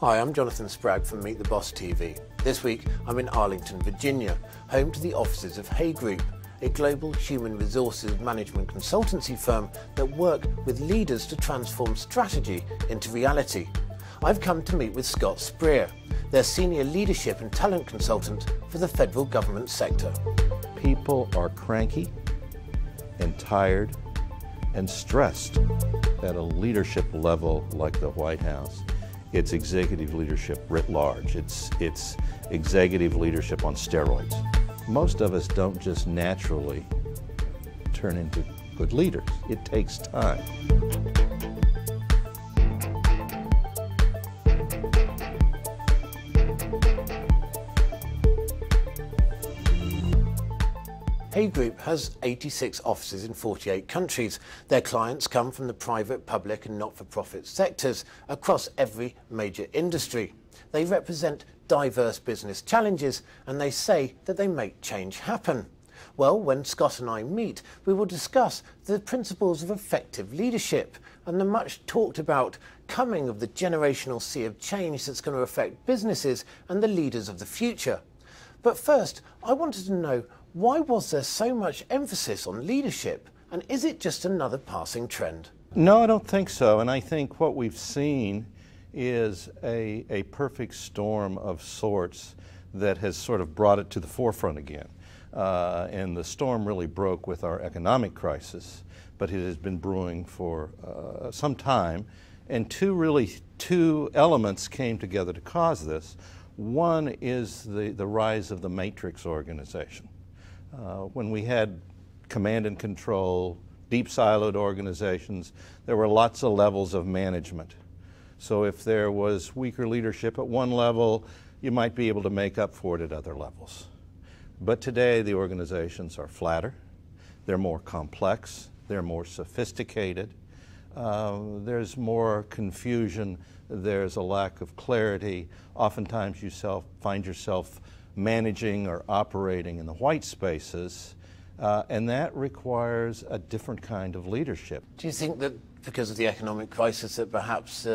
Hi, I'm Jonathan Spreier from Meet the Boss TV. This week I'm in Arlington, Virginia, home to the offices of Hay Group, a global human resources management consultancy firm that work with leaders to transform strategy into reality. I've come to meet with Scott Spreier, their senior leadership and talent consultant for the federal government sector. People are cranky and tired and stressed at a leadership level like the White House. It's executive leadership writ large. It's executive leadership on steroids. Most of us don't just naturally turn into good leaders. It takes time. Hay Group has 86 offices in 48 countries. Their clients come from the private, public and not-for-profit sectors across every major industry. They represent diverse business challenges and they say that they make change happen. Well, when Scott and I meet, we will discuss the principles of effective leadership and the much talked about coming of the generational sea of change that's going to affect businesses and the leaders of the future. But first, I wanted to know, why was there so much emphasis on leadership, and is it just another passing trend? No, I don't think so, and I think what we've seen is a perfect storm of sorts that has sort of brought it to the forefront again. And the storm really broke with our economic crisis, but it has been brewing for some time, and two elements came together to cause this. One is the rise of the matrix organization. When we had command and control, deep siloed organizations, there were lots of levels of management. So if there was weaker leadership at one level, you might be able to make up for it at other levels. But today the organizations are flatter, they're more complex, they're more sophisticated, there's more confusion, there's a lack of clarity. Oftentimes you find yourself managing or operating in the white spaces, and that requires a different kind of leadership. Do you think that because of the economic crisis that perhaps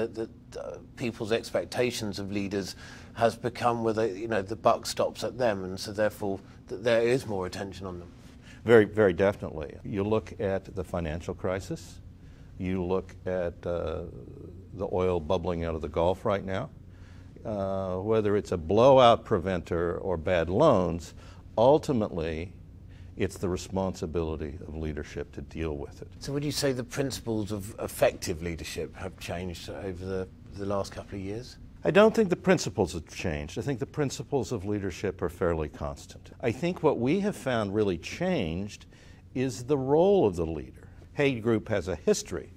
people's expectations of leaders has become where the buck stops at them, and so therefore there is more attention on them? Very, very definitely. You look at the financial crisis, you look at the oil bubbling out of the Gulf right now, whether it's a blowout preventer or bad loans, ultimately it's the responsibility of leadership to deal with it. So would you say the principles of effective leadership have changed over the last couple of years? I don't think the principles have changed. I think the principles of leadership are fairly constant. I think what we have found really changed is the role of the leader. Hay Group has a history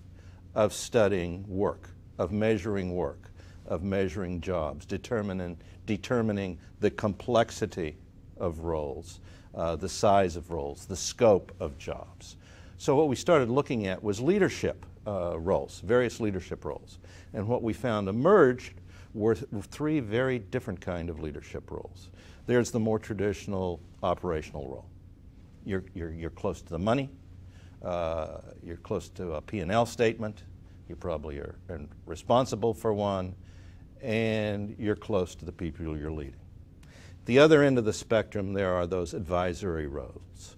of studying work, of measuring work, of measuring jobs, determining the complexity of roles, the size of roles, the scope of jobs. So what we started looking at was leadership roles, various leadership roles. And what we found emerged were three very different kind of leadership roles. There's the more traditional operational role. You're close to the money, you're close to a P&L statement, you probably are responsible for one, and you're close to the people you're leading. The other end of the spectrum, there are those advisory roles.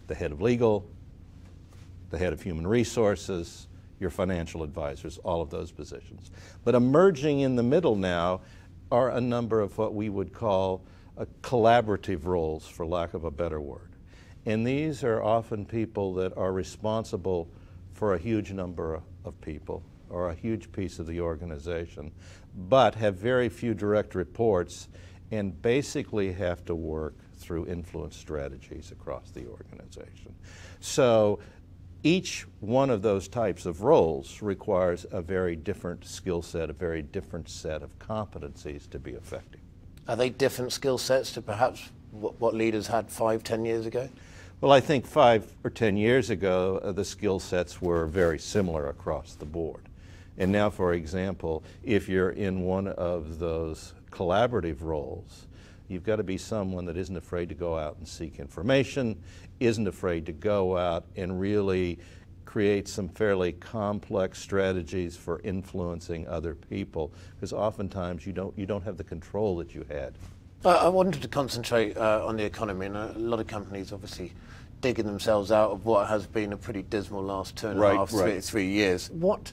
The head of legal, the head of human resources, your financial advisors, all of those positions. But emerging in the middle now are a number of what we would call collaborative roles, for lack of a better word. And these are often people that are responsible for a huge number of people or a huge piece of the organization, but have very few direct reports and basically have to work through influence strategies across the organization. So each one of those types of roles requires a very different skill set, a very different set of competencies to be effective. Are they different skill sets to perhaps what leaders had 5-10 years ago? Well, I think 5 or 10 years ago, the skill sets were very similar across the board. And now, for example, if you're in one of those collaborative roles, you've got to be someone that isn't afraid to go out and seek information, isn't afraid to go out and really create some fairly complex strategies for influencing other people, because oftentimes you don't have the control that you had. I wanted to concentrate on the economy, and a lot of companies obviously digging themselves out of what has been a pretty dismal last 2.5, 3 years. What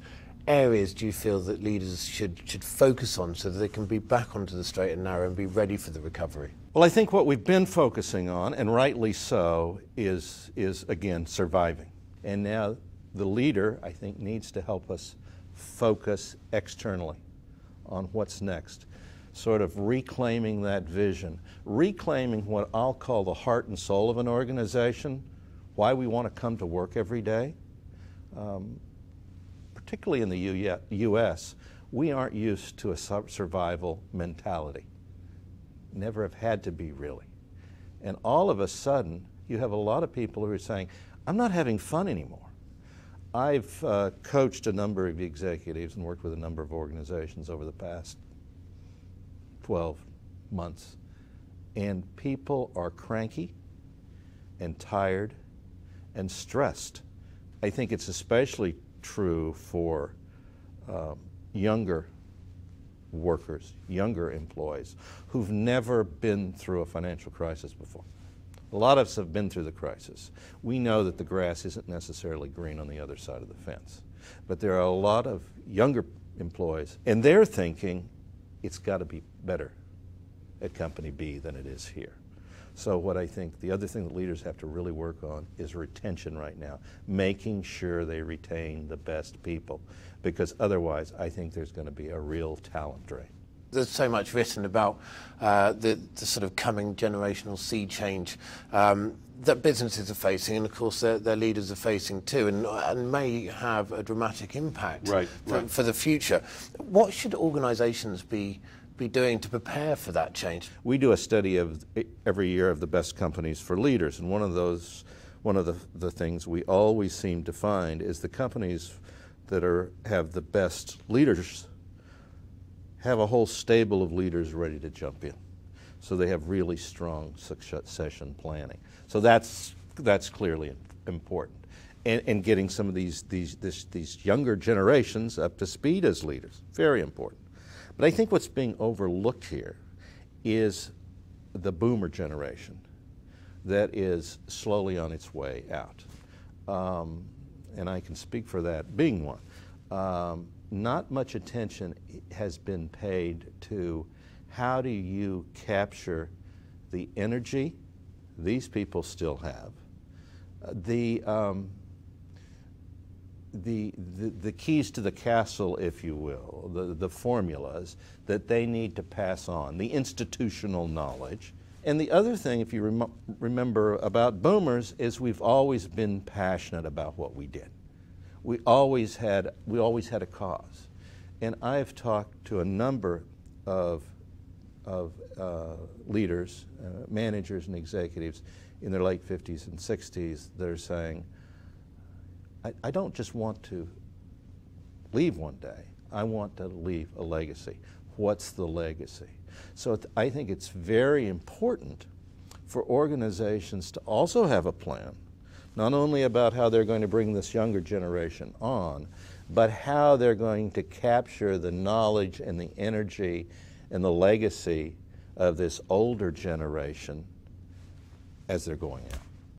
areas do you feel that leaders should focus on so that they can be back onto the straight and narrow and be ready for the recovery? Well, I think what we've been focusing on, and rightly so, is again, surviving. And now the leader, I think, needs to help us focus externally on what's next, sort of reclaiming that vision, reclaiming what I'll call the heart and soul of an organization, why we want to come to work every day. Particularly in the U.S., we aren't used to a survival mentality. Never have had to be, really. And all of a sudden, you have a lot of people who are saying, I'm not having fun anymore. I've coached a number of executives and worked with a number of organizations over the past 12 months, and people are cranky and tired and stressed. I think it's especially true for younger workers, younger employees who've never been through a financial crisis before. A lot of us have been through the crisis. We know that the grass isn't necessarily green on the other side of the fence. But there are a lot of younger employees, and they're thinking it's got to be better at Company B than it is here. So what I think the other thing that leaders have to really work on is retention right now, making sure they retain the best people, because otherwise I think there's going to be a real talent drain. There's so much written about the sort of coming generational sea change that businesses are facing, and of course their leaders are facing too, and may have a dramatic impact for the future. What should organisations be doing to prepare for that change? We do a study of every year of the best companies for leaders, and one of the things we always seem to find is the companies that have the best leaders have a whole stable of leaders ready to jump in. So they have really strong succession planning. So that's clearly important. And getting some of these younger generations up to speed as leaders, very important. But I think what's being overlooked here is the boomer generation that is slowly on its way out. And I can speak for that being one. Not much attention has been paid to how do you capture the energy these people still have, the keys to the castle, if you will, the formulas that they need to pass on, the institutional knowledge. And the other thing, if you remember about boomers, is we've always been passionate about what we did. We always had a cause. And I've talked to a number of leaders, managers and executives in their late 50s and 60s that are saying, I don't just want to leave one day. I want to leave a legacy. What's the legacy? So I think it's very important for organizations to also have a plan, not only about how they're going to bring this younger generation on, but how they're going to capture the knowledge and the energy and the legacy of this older generation as they're going out.